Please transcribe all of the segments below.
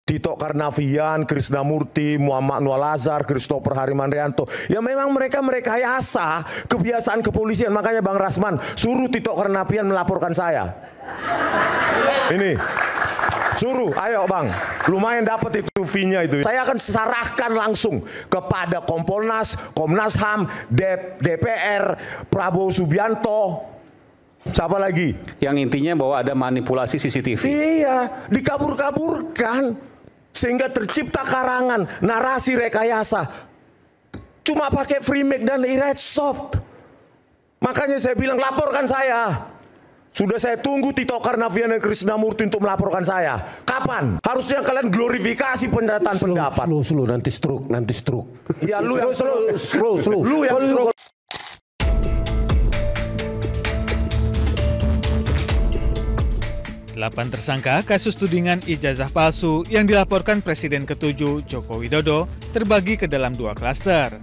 Tito Karnavian, Krisnamurti, Muhammad Nur Lazar, Christopher Harimanrianto. Ya memang mereka merekayasa kebiasaan kepolisian. Makanya Bang Rasman suruh Tito Karnavian melaporkan saya. Ini. Suruh, ayo Bang, lumayan dapat itu fee-nya itu. Saya akan serahkan langsung kepada Kompolnas, Komnas HAM, DPR, Prabowo Subianto, siapa lagi? Yang intinya bahwa ada manipulasi CCTV. Iya, dikabur-kaburkan sehingga tercipta karangan narasi rekayasa. Cuma pakai Freemac dan Redsoft. Makanya saya bilang laporkan saya. Sudah saya tunggu Tito Karnavian dan Krisnamurti untuk melaporkan saya. Kapan? Harusnya kalian glorifikasi pendataan pendapat. Slow, nanti stroke. Ya lu yang slow. Lu yang stroke. Delapan tersangka kasus tudingan ijazah palsu yang dilaporkan Presiden ke-7 Joko Widodo terbagi ke dalam 2 klaster.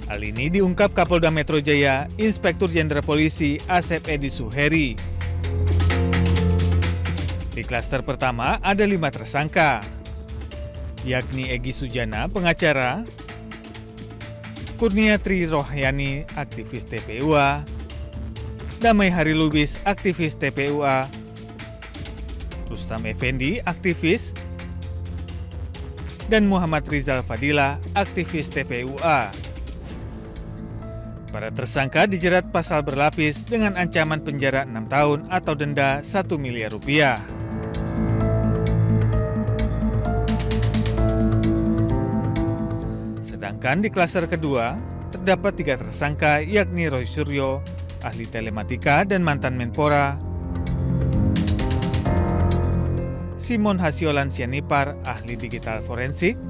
Hal ini diungkap Kapolda Metro Jaya, Inspektur Jenderal Polisi Asep Edi Suheri. Di klaster pertama ada 5 tersangka, yakni Egy Sujana, pengacara, Kurniatri Rohyani, aktivis TPUA, Damai Hari Lubis, aktivis TPUA, Rustam Effendi, aktivis, dan Muhammad Rizal Fadila, aktivis TPUA. Para tersangka dijerat pasal berlapis dengan ancaman penjara 6 tahun atau denda 1 miliar rupiah. Sedangkan di klaster kedua, terdapat 3 tersangka yakni Roy Suryo, ahli telematika dan mantan Menpora, Simon Hasiolan Sianipar, ahli digital forensik,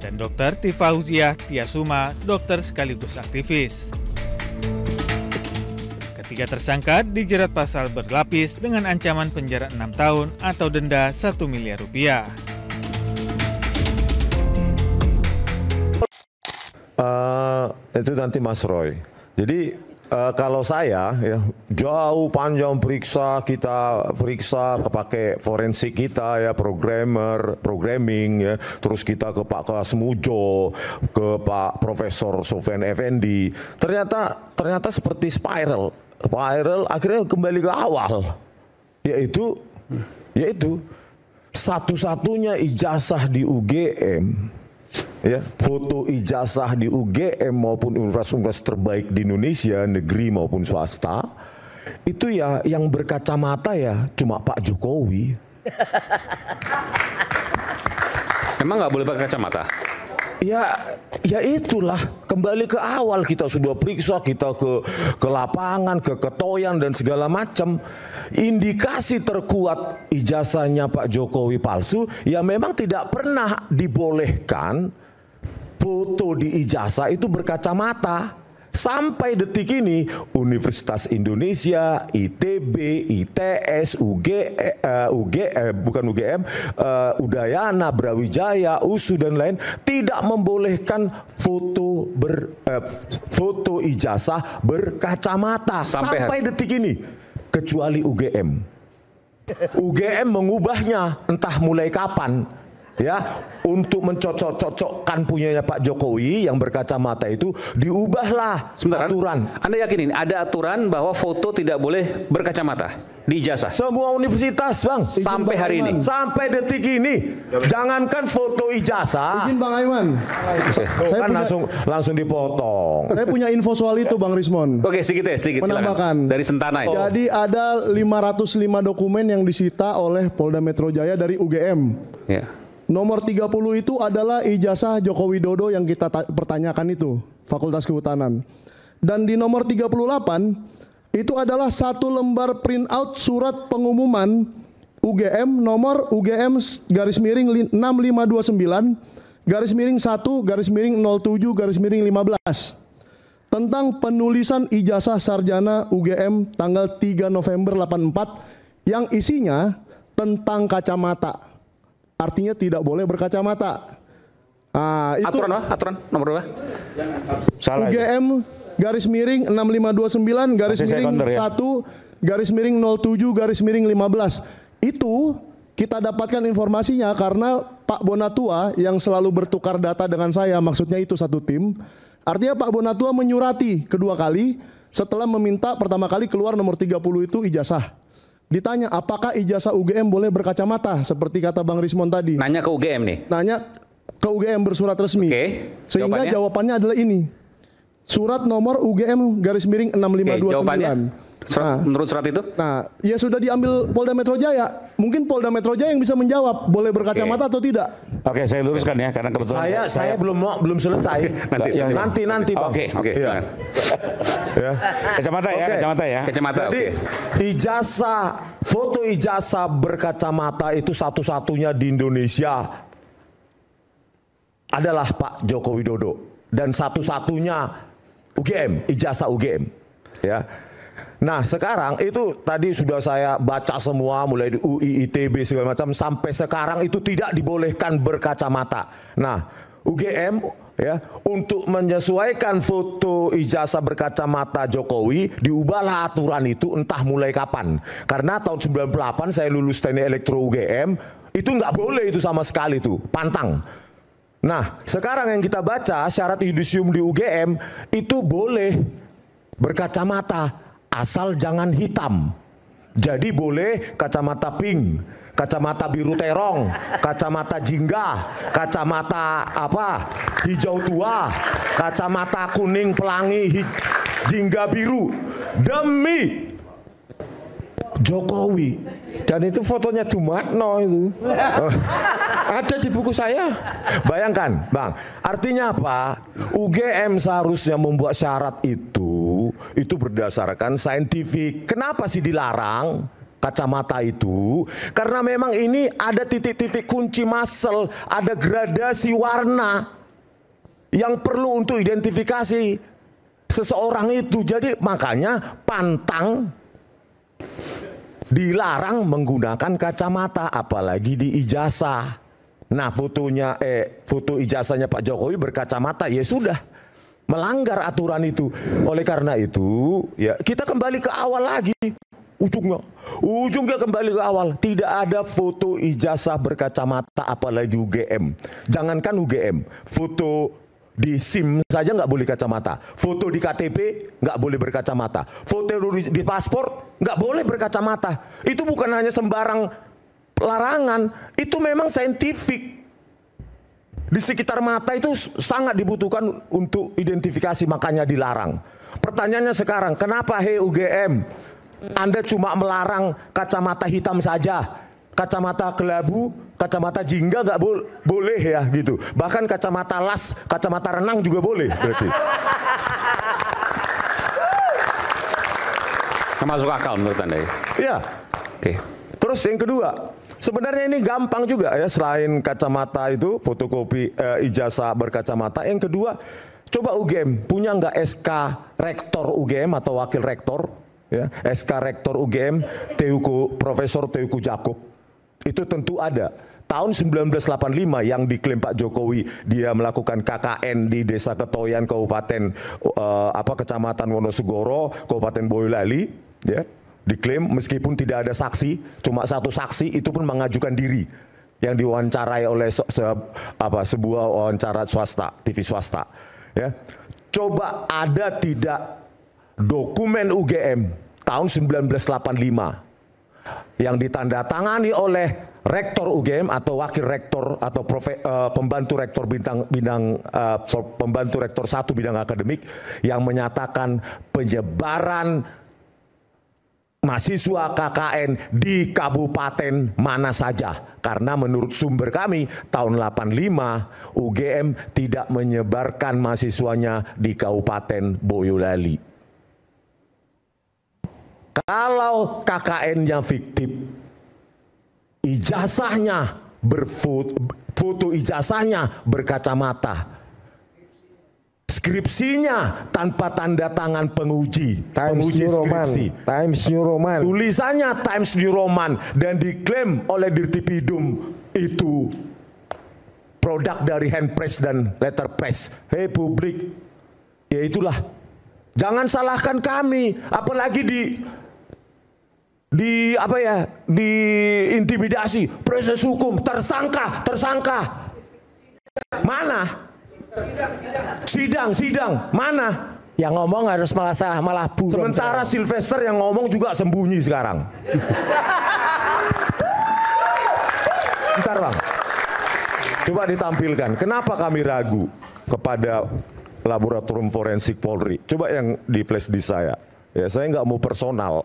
dan Dr. Tifauziah Tiasuma, dokter sekaligus aktivis. Ketiga tersangka dijerat pasal berlapis dengan ancaman penjara 6 tahun atau denda 1 miliar rupiah. Itu nanti Mas Roy. Jadi kalau saya ya jauh panjang kita periksa pakai forensik kita ya, programming ya, terus kita ke Pak Kasmujo, ke Pak Profesor Sofyan Effendi. Ternyata seperti spiral akhirnya kembali ke awal. Yaitu satu-satunya ijazah di UGM. Ya, foto ijazah di UGM maupun universitas terbaik di Indonesia, negeri maupun swasta, itu ya yang berkacamata ya cuma Pak Jokowi. Emang nggak boleh pakai kacamata? Ya itulah, kembali ke awal, kita sudah periksa, kita ke lapangan, ke Ketoyan dan segala macam. Indikasi terkuat ijazahnya Pak Jokowi palsu, ya memang tidak pernah dibolehkan foto di ijazah itu berkacamata. Sampai detik ini Universitas Indonesia, ITB, ITS, Udayana, Brawijaya, USU dan lain tidak membolehkan foto ijazah berkacamata sampai detik ini, kecuali UGM. UGM mengubahnya entah mulai kapan. Ya, untuk mencocok-cocokkan punyanya Pak Jokowi yang berkacamata itu diubahlah aturan. Anda yakin ini ada aturan bahwa foto tidak boleh berkacamata di ijazah? Semua universitas, Bang. Sampai hari ini. Sampai detik ini. Jangankan foto ijazah. Izin Bang Aiman. Saya kan langsung dipotong. Saya punya info soal itu Bang Rismon. Oke, sedikit menambahkan. Dari Sentana itu. Jadi ada 505 dokumen yang disita oleh Polda Metro Jaya dari UGM. Ya. Nomor 30 itu adalah ijazah Joko Widodo yang kita pertanyakan itu, Fakultas Kehutanan. Dan di nomor 38 itu adalah 1 lembar print out surat pengumuman UGM nomor UGM _6529 _1 _07 15 tentang penulisan ijazah sarjana UGM tanggal 3 November 84 yang isinya tentang kacamata. Artinya tidak boleh berkacamata. Nah, itu aturan nomor berapa? UGM _6529 _1 UU-07-15. Itu kita dapatkan informasinya karena Pak Bonatua yang selalu bertukar data dengan saya, maksudnya itu satu tim. Artinya Pak Bonatua menyurati kedua kali setelah meminta pertama kali keluar nomor 30 itu ijazah. Ditanya apakah ijazah UGM boleh berkacamata seperti kata Bang Rismon tadi. Nanya ke UGM nih. Nanya ke UGM bersurat resmi. Oke. Sehingga jawabannya adalah ini. Surat nomor UGM-6529. Jawabannya? Menurut surat itu? Nah, ya sudah diambil Polda Metro Jaya. Mungkin Polda Metro Jaya yang bisa menjawab boleh berkacamata atau tidak. Oke, saya luruskan ya karena kebetulan Saya belum selesai. Nanti Bang. Oke. Ya. Ya. Kacamata ya, Oke. kacamata ya. Kacamata. Jadi foto ijazah berkacamata itu satu-satunya di Indonesia adalah Pak Joko Widodo dan satu-satunya UGM, ijazah UGM. Ya. Nah sekarang itu tadi sudah saya baca semua mulai di UI, ITB segala macam sampai sekarang itu tidak dibolehkan berkacamata. Nah UGM ya untuk menyesuaikan foto ijazah berkacamata Jokowi diubahlah aturan itu entah mulai kapan. Karena tahun 98 saya lulus teknik elektro UGM itu nggak boleh itu sama sekali tuh pantang. Nah sekarang yang kita baca syarat yudisium di UGM itu boleh berkacamata asal jangan hitam. Jadi boleh kacamata pink, kacamata biru terong, kacamata jingga, kacamata hijau tua, kacamata kuning pelangi, jingga biru demi Jokowi. Dan itu fotonya Dumatno itu. Ada di buku saya. Bayangkan, Bang. Artinya apa? UGM seharusnya membuat syarat itu berdasarkan saintifik. Kenapa sih dilarang kacamata itu? Karena memang ini ada titik-titik kunci muscle, ada gradasi warna yang perlu untuk identifikasi seseorang itu. Jadi makanya pantang dilarang menggunakan kacamata apalagi di ijazah. Nah, foto ijazahnya Pak Jokowi berkacamata ya sudah melanggar aturan itu. Oleh karena itu, ya kita kembali ke awal lagi. Ujungnya kembali ke awal. Tidak ada foto ijazah berkacamata apalagi UGM. Jangankan UGM, foto di SIM saja nggak boleh kacamata. Foto di KTP nggak boleh berkacamata. Foto di paspor nggak boleh berkacamata. Itu bukan hanya sembarang larangan, itu memang saintifik. Di sekitar mata itu sangat dibutuhkan untuk identifikasi, makanya dilarang. Pertanyaannya sekarang, kenapa UGM Anda cuma melarang kacamata hitam saja? Kacamata kelabu, kacamata jingga nggak boleh ya gitu. Bahkan kacamata las, kacamata renang juga boleh berarti. Masuk akal menurut Anda ya? Iya. Oke. Terus yang kedua, sebenarnya ini gampang juga ya selain kacamata itu fotokopi ijazah berkacamata. Yang kedua, coba UGM punya nggak SK rektor UGM atau wakil rektor? Ya, SK rektor UGM Profesor Teuku Jakub. Itu tentu ada. Tahun 1985 yang diklaim Pak Jokowi dia melakukan KKN di Desa Ketoyan Kabupaten Kecamatan Wonosegoro, Kabupaten Boyolali, ya. Diklaim meskipun tidak ada saksi, cuma satu saksi itu pun mengajukan diri yang diwawancarai oleh sebuah wawancara swasta, TV swasta. Ya. Coba ada tidak dokumen UGM tahun 1985 yang ditandatangani oleh rektor UGM atau wakil rektor atau pembantu rektor pembantu rektor 1 bidang akademik yang menyatakan penyebaran mahasiswa KKN di kabupaten mana saja. Karena menurut sumber kami tahun 85 UGM tidak menyebarkan mahasiswanya di Kabupaten Boyolali. Kalau KKN-nya fiktif, ijazahnya foto ijazahnya berkacamata, skripsinya tanpa tanda tangan penguji skripsi, Times New Roman, tulisannya Times New Roman dan diklaim oleh Dirtipidum itu produk dari handpress dan letterpress. Hei publik, ya itulah. Jangan salahkan kami, apalagi diintimidasi, proses hukum, tersangka. Mana? Sidang, mana? Yang ngomong harus malah buron. Sementara Sylvester yang ngomong juga sembunyi sekarang. Bentar Bang. Coba ditampilkan. Kenapa kami ragu kepada laboratorium forensik Polri? Coba yang di flash di saya. Ya, saya nggak mau personal.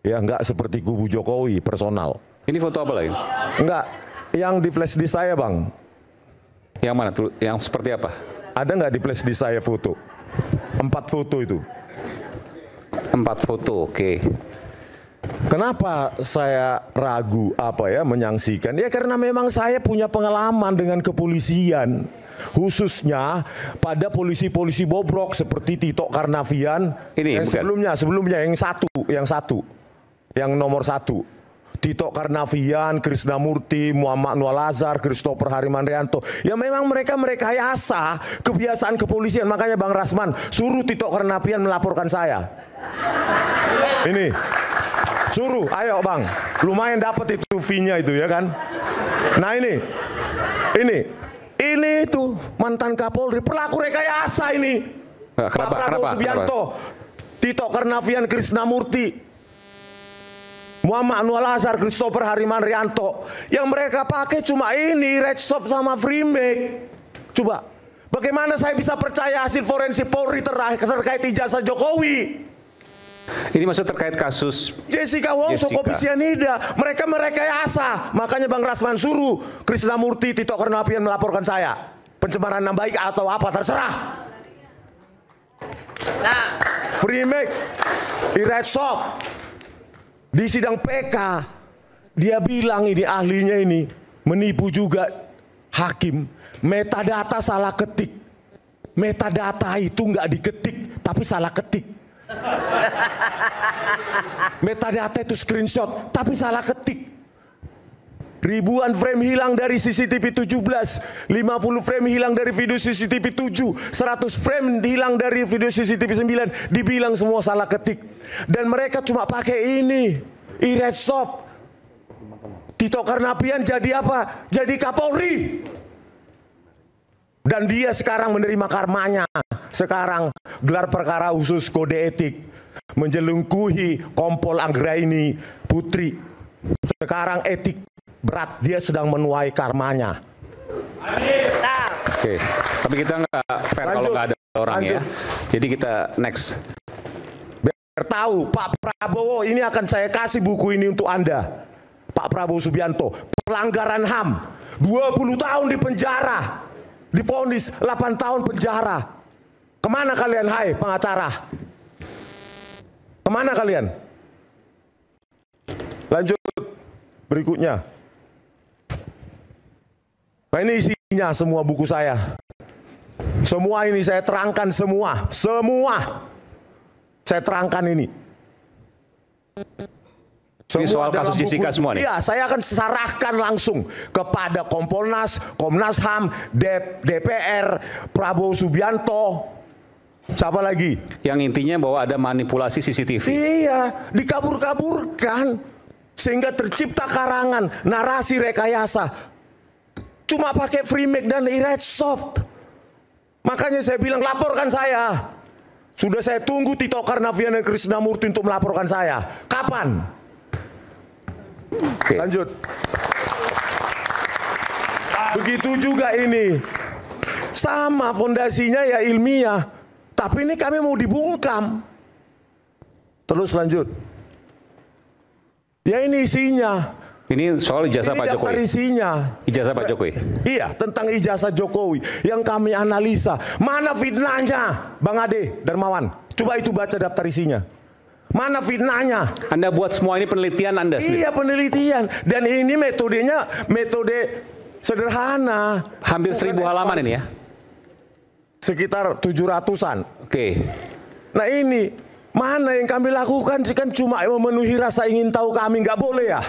Ya, nggak seperti kubu Jokowi personal. Ini foto apa lagi? Enggak. Yang di flash di saya Bang. Yang mana? Yang seperti apa? Ada nggak di flash di saya foto? 4 foto itu. 4 foto, oke. Kenapa saya ragu menyaksikan? Ya karena memang saya punya pengalaman dengan kepolisian. Khususnya pada polisi-polisi bobrok seperti Tito Karnavian. Ini sebelumnya yang nomor 1. Tito Karnavian, Krisnamurti, Muhammad Anwar Lazar, Christopher Harimanrianto. Ya memang mereka rekayasa kebiasaan kepolisian. Makanya Bang Rasman suruh Tito Karnavian melaporkan saya. Ini. Suruh, ayo Bang. Lumayan dapat itu fee-nya itu ya kan. Nah ini itu mantan Kapolri, pelaku rekayasa ini. Pak Prabowo Subianto, Tito Karnavian, Krisnamurti, Muhammad Anwar Lazar, Christopher Harimanrianto. Yang mereka pakai cuma ini, Red Soft sama Freemake. Coba, bagaimana saya bisa percaya hasil forensik Polri terkait ijazah Jokowi? Ini maksud terkait kasus Jessica Wongso, kopi sianida. Mereka merekayasa. Makanya Bang Rasman suruh Krisnamurti, Tito Karnavian melaporkan saya. Pencemaran nama baik atau apa, terserah. Freemake, Red Soft. Di sidang PK, dia bilang ini ahlinya ini menipu juga hakim. Metadata salah ketik. Metadata itu nggak diketik, tapi salah ketik. Metadata itu screenshot, tapi salah ketik. Ribuan frame hilang dari CCTV 17, 50 frame hilang dari video CCTV 7, 100 frame hilang dari video CCTV 9, dibilang semua salah ketik. Dan mereka cuma pakai ini, Red Soft. Tito Karnavian jadi apa? Jadi Kapolri. Dan dia sekarang menerima karmanya. Sekarang gelar perkara khusus kode etik, menjelungkuhi Kompol Anggraini Putri. Sekarang etik berat, dia sedang menuai karmanya. Oke, tapi kita nggak fair kalau nggak ada orang ya. Jadi kita next. Biar tahu Pak Prabowo, ini akan saya kasih buku ini untuk Anda. Pak Prabowo Subianto, pelanggaran HAM, 20 tahun di penjara, divonis 8 tahun penjara. Kemana kalian, hai pengacara? Kemana kalian? Lanjut berikutnya. Nah ini isinya semua buku saya. Semua ini saya terangkan semua. Saya terangkan ini. Ini soal kasus Jessica semua nih? Iya, saya akan serahkan langsung kepada Kompolnas, Komnas HAM, DPR, Prabowo Subianto. Siapa lagi? Yang intinya bahwa ada manipulasi CCTV. Iya, dikabur-kaburkan. Sehingga tercipta karangan, narasi rekayasa. Cuma pakai Freemake dan Red Soft. Makanya saya bilang laporkan saya. Sudah saya tunggu Tito Karnavian dan Krisnamurti untuk melaporkan saya. Kapan? Oke. Lanjut. Begitu juga ini. Sama fondasinya ya ilmiah. Tapi ini kami mau dibungkam. Terus lanjut. Ya ini isinya. Ini soal ijazah Pak Jokowi. Isinya. Ijazah Pak Jokowi. Iya, tentang ijazah Jokowi yang kami analisa. Mana fitnahnya, Bang Ade Darmawan? Coba itu baca daftar isinya. Mana fitnahnya? Anda buat semua ini penelitian Anda sendiri? Iya, penelitian. Dan ini metodenya metode sederhana. Hampir 1000 halaman ini ya? Sekitar 700-an. Oke. Nah ini, mana yang kami lakukan kan cuma memenuhi rasa ingin tahu kami, nggak boleh ya?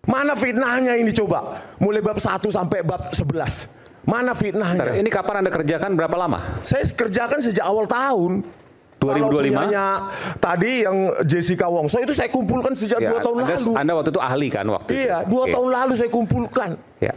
Mana fitnahnya ini coba? Mulai bab 1 sampai bab 11. Mana fitnahnya? Ini kapan Anda kerjakan, berapa lama? Saya kerjakan sejak awal tahun. Kalau punyanya tadi yang Jessica Wongso itu saya kumpulkan sejak 2 tahun lalu. Anda waktu itu ahli kan waktu itu? Iya, 2 tahun lalu saya kumpulkan. Ya.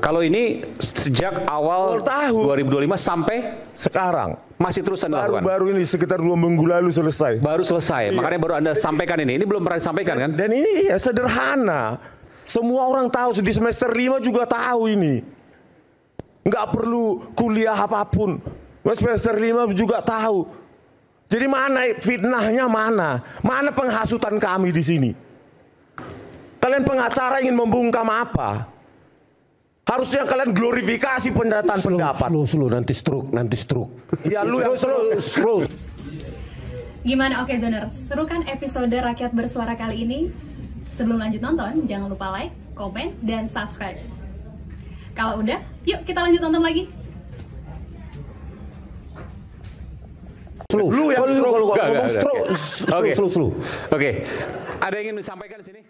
Kalau ini sejak awal tahun 2025 sampai sekarang masih terus Anda lakukan? Baru ini sekitar 2 minggu lalu selesai. Baru selesai, makanya baru Anda sampaikan ini. Ini belum pernah disampaikan kan? Dan ini ya sederhana. Semua orang tahu, di semester 5 juga tahu ini. Nggak perlu kuliah apapun. Semester 5 juga tahu. Jadi mana fitnahnya mana? Mana penghasutan kami di sini? Kalian pengacara ingin membungkam apa? Harusnya kalian glorifikasi pendataan pendapat. Slow, nanti stroke. Ya lu yang slow. Gimana Oke Zoners? Seru kan episode Rakyat Bersuara kali ini? Sebelum lanjut nonton, jangan lupa like, komen, dan subscribe. Kalau udah, yuk kita lanjut nonton lagi. Slow. Lu yang slow. Oke. Ada yang ingin disampaikan di sini?